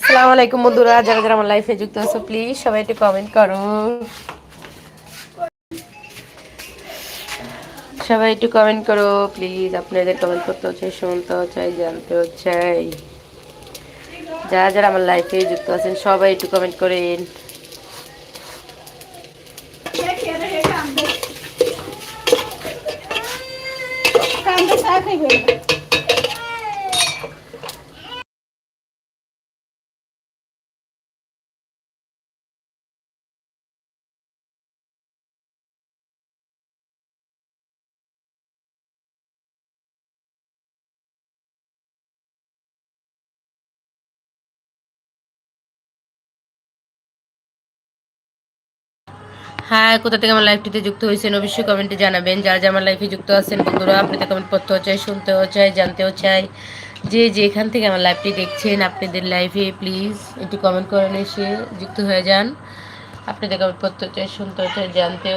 আসসালামু আলাইকুম বন্ধুরা, যারা যারা আমার লাইফে যুক্ত আছো প্লিজ সবাই একটু কমেন্ট করো। সবাই একটু কমেন্ট করো প্লিজ। আপনাদের কমেন্ট করতেও চাই, শুনতেও চাই, জানতেও চাই। যারা যারা আমার লাইফে যুক্ত আছেন সবাই একটু কমেন্ট করেন। হ্যাঁ, কোথা থেকে আমার লাইফটিতে যুক্ত হয়েছেন অবশ্যই কমেন্টে জানাবেন। যারা যারা আমার লাইফে যুক্ত আছেন বন্ধুরা, আপনাদের কমেন্ট পড়তেও চাই, শুনতেও চাই, জানতেও চাই। যে যেখান থেকে আমার লাইফটি দেখছেন আপনাদের লাইফে প্লিজ একটু কমেন্ট করেন, এসে যুক্ত হয়ে যান। আপনাদের কমেন্ট পড়তেও চাই, শুনতেও চাই, জানতেও